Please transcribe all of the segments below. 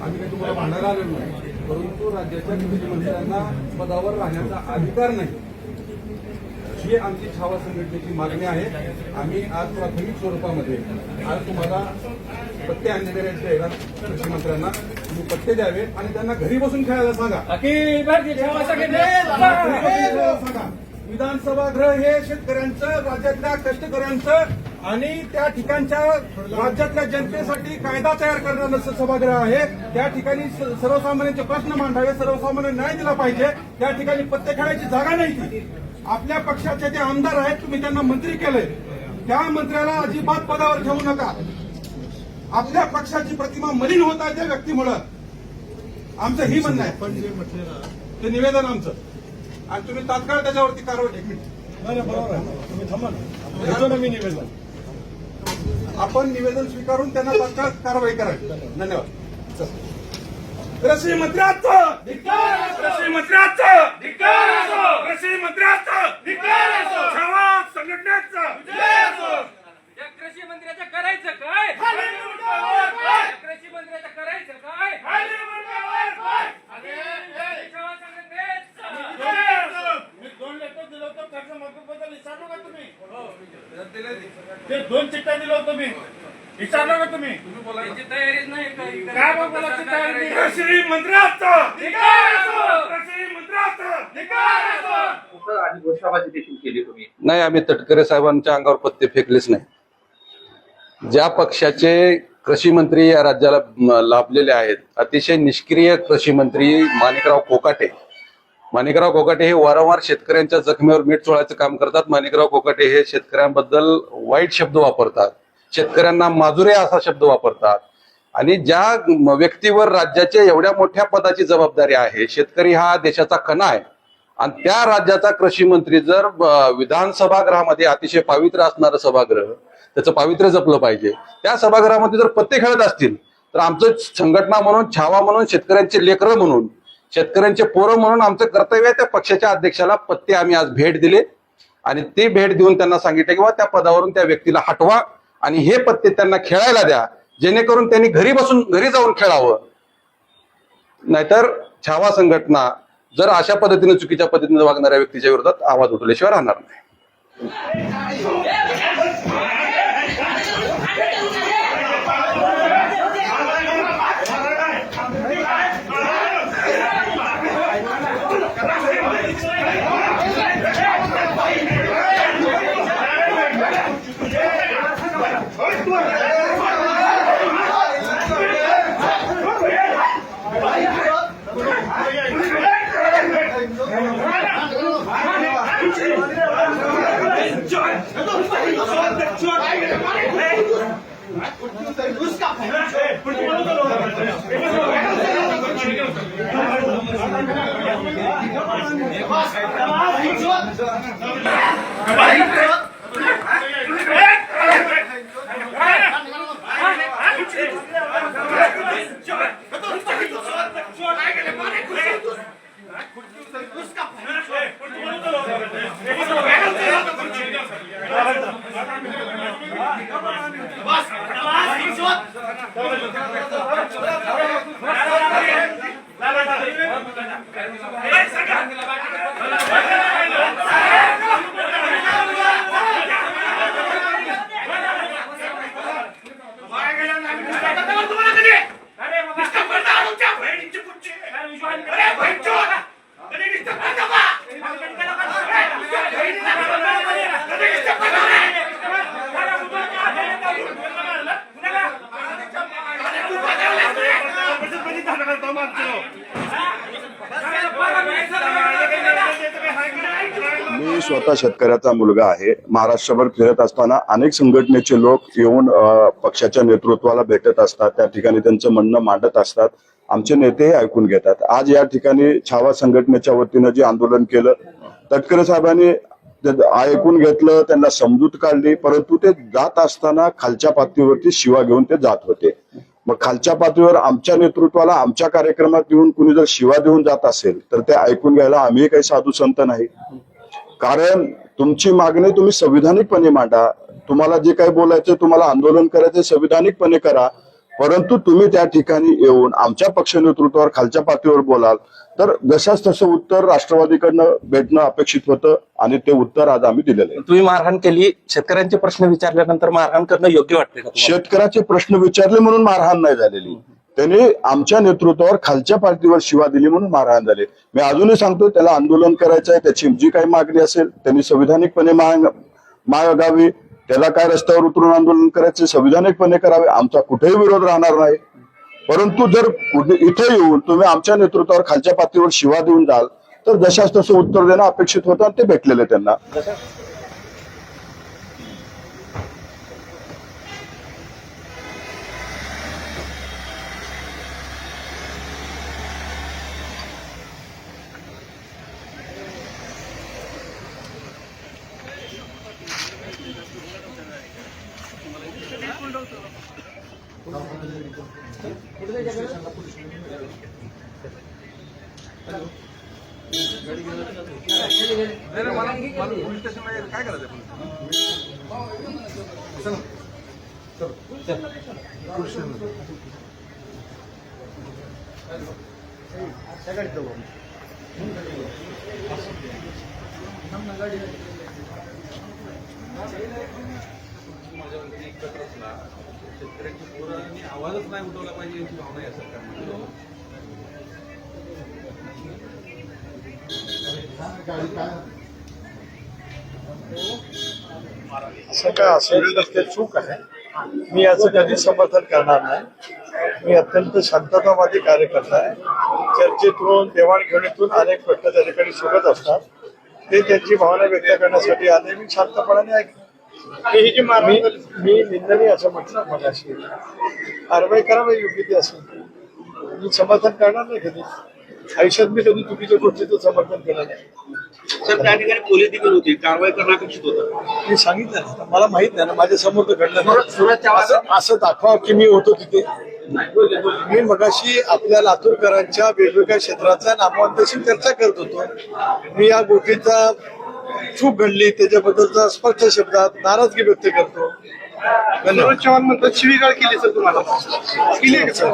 आम्ही काही तुम्हाला भांडायला आलेलो नाही, परंतु राज्याच्या मुख्यमंत्र्यांना पदावर राहण्याचा अधिकार नाही, ही आमची छावा संघटनेची मागणी आहे. आम्ही आज प्राथमिक स्वरूपामध्ये आज तुम्हाला पत्ते आणलेले आहेत कृषी मंत्र्यांना, तुम्ही पत्ते द्यावे आणि त्यांना घरी बसून खेळायला सांगा. सांगा विधानसभागृह हे शेतकऱ्यांचं, राज्यातल्या कष्टकऱ्यांचं आणि त्या ठिकाणच्या राज्यातल्या जनतेसाठी कायदा तयार करणारं सभागृह आहे. त्या ठिकाणी सर्वसामान्यांचे प्रश्न मांडावे, सर्वसामान्य न्याय दिला पाहिजे. त्या ठिकाणी पत्ते खेळायची जागा नाही. ती आपल्या पक्षाचे जे आमदार आहेत, तुम्ही त्यांना मंत्री केले, त्या मंत्र्याला अजिबात पदावर ठेवू नका. आपल्या पक्षाची प्रतिमा मलिन होत आहे त्या व्यक्तीमुळं. आमचं ही म्हणणं आहे. पण जे म्हटले ना ते निवेदन आमचं, आणि तुम्ही तात्काळ त्याच्यावरती कारवाई. बरोबर आहे, तुम्ही थांबा ना, मी निवेदन आपण निवेदन स्वीकारून त्यांना तात्काळ कारवाई करावी. धन्यवाद. कृषी मंत्र्याचं कृषी मंत्र्याचं कृषी मंत्र्याचं छावा संघटनेचं कृषी मंत्र्याचं करायचं काय? कृषी मंत्र्याचं करायचं काय? छावा संघटनेचं मी 2 लेटर दिलं होतं कर्जमाफीबद्दल, विचारलं का तुम्ही? ते 2 चिठ्ठ्या दिलं होतं मी, विचारलं का तुम्ही? त्याची तयारीच नाही. काय बोलायची तयारी नाही? कृषी मंत्र्याचं कृषी मंत्र्याचं आणि घोषणाबाजी देखील केली तुम्ही. नाही, आम्ही तटकरे साहेबांच्या अंगावर पत्ते फेकलेच नाही. ज्या पक्षाचे कृषी मंत्री या राज्याला लाभलेले आहेत, अतिशय निष्क्रिय कृषी मंत्री माणिकराव कोकाटे हे वारंवार शेतकऱ्यांच्या जखमेवर मीठ चोळायचं काम करतात. माणिकराव कोकाटे हे शेतकऱ्यांबद्दल वाईट शब्द वापरतात, शेतकऱ्यांना माजुरे असा शब्द वापरतात. आणि ज्या व्यक्तीवर राज्याच्या एवढ्या मोठ्या पदाची जबाबदारी आहे, शेतकरी हा देशाचा कणा आहे, आणि त्या राज्याचा कृषी मंत्री जर विधानसभागृहामध्ये अतिशय पावित्र्य असणारं सभागृह, त्याचं पावित्र्य जपलं पाहिजे, त्या सभागृहामध्ये जर पत्ते खेळत असतील तर आमचं संघटना म्हणून, छावा म्हणून, शेतकऱ्यांचे लेकरं म्हणून, शेतकऱ्यांचे पोरं म्हणून आमचं कर्तव्य आहे त्या पक्षाच्या अध्यक्षाला पत्ते आम्ही आज भेट दिले. आणि ते भेट देऊन त्यांना सांगितलं की त्या पदावरून त्या व्यक्तीला हटवा आणि हे पत्ते त्यांना खेळायला द्या, जेणेकरून त्यांनी घरी जाऊन खेळावं. नाहीतर छावा संघटना जर अशा पद्धतीने चुकीच्या पद्धतीने वागणाऱ्या व्यक्तीच्या विरोधात आवाज उठवल्याशिवाय राहणार नाही. मी स्वतः शेतकऱ्याचा मुलगा आहे. महाराष्ट्रभर फिरत असताना अनेक संघटनेचे लोक येऊन पक्षाच्या नेतृत्वाला भेटत असतात, त्या ठिकाणी त्यांचं म्हणणं मांडत असतात, आमचे नेते ऐकून घेतात. आज या ठिकाणी छावा संघटनेच्या वतीनं जे आंदोलन केलं, तटकरे साहेबांनी ऐकून घेतलं, त्यांना समजूत काढली, परंतु ते जात असताना खालच्या पातळीवरती शिवा घेऊन ते जात होते. मग खालच्या पातळीवर आमच्या नेतृत्वाला आमच्या कार्यक्रमात येऊन कुणी जर शिवा देऊन जात असेल तर ते ऐकून घ्यायला आम्ही काही साधू संत नाही. कारण तुमची मागणी तुम्ही संविधानिकपणे मांडा, तुम्हाला जे काही बोलायचं, तुम्हाला आंदोलन करायचं संविधानिकपणे करा, परंतु तुम्ही त्या ठिकाणी येऊन आमच्या पक्ष नेतृत्वावर खालच्या पातळीवर बोलाल तर जशाच तसं उत्तर राष्ट्रवादीकडनं भेटणं अपेक्षित होतं आणि ते उत्तर आज आम्ही दिलेलं आहे. तुम्ही मारहाण केली, शेतकऱ्यांचे प्रश्न विचारल्यानंतर मारहाण करणं योग्य वाटते का तुम्हाला? शेतकऱ्याचे प्रश्न विचारले म्हणून मारहाण नाही झालेली, त्यांनी आमच्या नेतृत्वावर खालच्या पातळीवर शिवा दिली म्हणून मारहाण झाले. मी अजूनही सांगतो त्याला आंदोलन करायचं आहे, त्याची जी काही मागणी असेल त्यांनी संविधानिकपणे मागावी, त्याला काय रस्त्यावर उतरून आंदोलन करायचे संविधानिकपणे करावे, आमचा कुठेही विरोध राहणार नाही. परंतु जर इथे येऊन तुम्ही आमच्या नेतृत्वावर खालच्या पातळीवर शिवा देऊन जाल तर जशाच तसं उत्तर देणं अपेक्षित होतं आणि ते भेटलेलं आहे त्यांना. आवाजच नाही उठवला पाहिजे याची भावना आहे सरकारमध्ये. असं काय असेल ते चूक आहे. मी याचं कधीच समर्थन करणार नाही. मी अत्यंत शांततावादी कार्यकर्ता आहे. चर्चेतून देवाणघेवाणीतून अनेक प्रश्न त्या ठिकाणी सुटत असतात. ते त्यांची भावना व्यक्त करण्यासाठी आले. मी शांतपणाने ऐकतो. मी निंदनीय असं म्हटलं मगाशी, कारवाई करावी योग्य ती असेल. मी समर्थन करणार नाही कधी आयुष्यात. मी कधी चुकीच्या गोष्टीचं समर्थन केलं नाही. सर त्या ठिकाणी पोलीस देखील होती, कारवाई करणं अपेक्षित होतं. मी सांगितलं ना, मला माहित नाही ना, माझ्या समोर तर घडलं नाही. असं दाखवा की मी होतो तिथे. मी मगाशी आपल्या लातूरकरांच्या वेगवेगळ्या क्षेत्राचा नामवंतांशी चर्चा करत होतो. मी या गोष्टीचा चूक घडली त्याच्याबद्दलचा स्पष्ट शब्दात नाराजगी व्यक्त करतो. धन्यवाद. चव्हाण म्हणतात शिवीगाळ केली सर तुम्हाला, केली आहे का सर?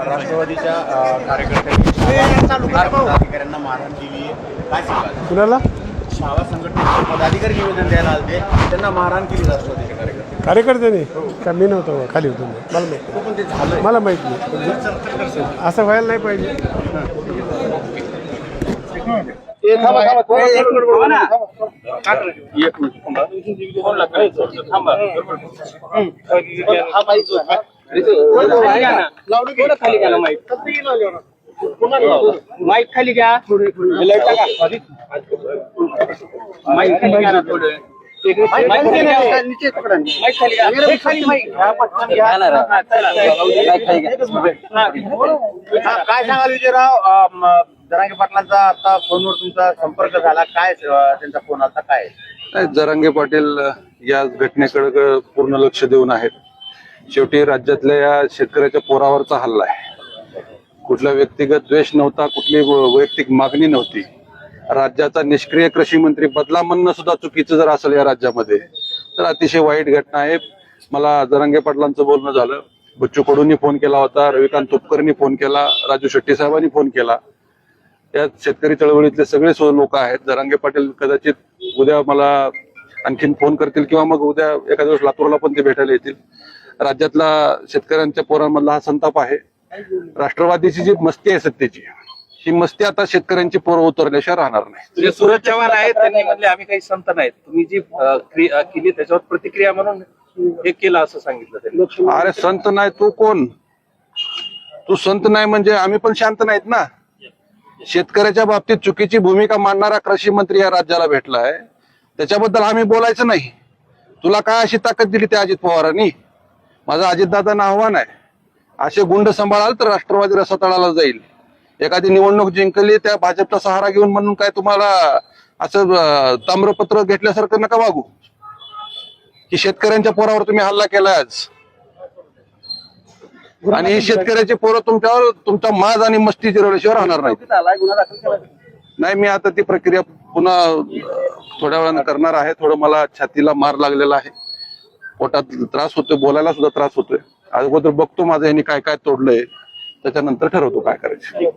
राष्ट्रवादीच्या अधिकाऱ्यांना मारहाण केली, काय सांगाल? कुणाला? शाळा संघटनेचे पदाधिकारी निवेदन द्यायला आले, त्यांना मारहाण केली राष्ट्रवादीच्या कार्यकर्त्यांनी का? मी नव्हतो खाली होतो, मला माहित नाही. असं व्हायला नाही पाहिजे. माईक खाली घ्या, माईक खाली घ्या ना थोडं. काय सांगाल विजयराव? जरांगे पाटलांचा आता फोनवर तुमचा संपर्क झाला, काय त्यांचा फोन आला काय? नाही, जरांगे पाटील या घटनेकडे पूर्ण लक्ष देऊन आहेत. शेवटी राज्यातल्या या शेतकऱ्याच्या पोरावरचा हल्ला आहे. कुठला व्यक्तिगत द्वेष नव्हता, कुठली वैयक्तिक मागणी नव्हती. राज्याचा निष्क्रिय कृषी मंत्री बदला म्हणणं सुद्धा चुकीचं जर असेल या राज्यामध्ये तर अतिशय वाईट घटना आहे. मला जरांगे पाटलांचं बोलणं झालं, बच्चू कडूंनी फोन केला होता, रविकांत तुपकरनी फोन केला, राजू शेट्टी साहेबांनी फोन केला. या शेतकरी चळवळीतले सगळे लोक आहेत. जरांगे पाटील कदाचित उद्या मला आणखीन फोन करतील किंवा मग उद्या एखाद्या दिवस लातूरला पण ते भेटायला येतील. राज्यातला शेतकऱ्यांच्या पोरांमधला हा संताप आहे. राष्ट्रवादीची जी मस्ती आहे सत्तेची, ही मस्ती आता शेतकऱ्यांची पोरं उतरल्याशिवाय राहणार नाही. सूरज चव्हाण आहेत, त्यांनी म्हणले आम्ही काही संत नाहीत, तुम्ही जी केली त्याच्यावर प्रतिक्रिया म्हणून हे केलं असं सांगितलं त्यांनी. अरे संत नाही तू कोण? तू संत नाही म्हणजे आम्ही पण शांत नाहीत ना. शेतकऱ्याच्या बाबतीत चुकीची भूमिका मांडणारा कृषी मंत्री या राज्याला भेटला आहे, त्याच्याबद्दल आम्ही बोलायचं नाही. तुला काय अशी ताकद दिली त्या अजित पवारांनी? माझं अजितदादांना आव्हान आहे, असे गुंड सांभाळाल तर राष्ट्रवादी रसातळाला जाईल. एखादी निवडणूक जिंकली त्या भाजपचा सहारा घेऊन म्हणून काय तुम्हाला असं ताम्रपत्र घेतल्यासारखं नका वागू की शेतकऱ्यांच्या पोरावर तुम्ही हल्ला केलाय आज. आणि ही शेतकऱ्याची पोरं तुमच्यावर तुमचा माज आणि मस्ती जिरवल्याशिवाय राहणार नाही. नाही, मी आता ती प्रक्रिया पुन्हा थोड्या वेळानं करणार आहे. थोडं मला छातीला मार लागलेला आहे. पोटात त्रास होतोय, बोलायला सुद्धा त्रास होतोय. अगोदर बघतो माझं यांनी काय काय तोडलंय, त्याच्यानंतर ठरवतो काय करायचं.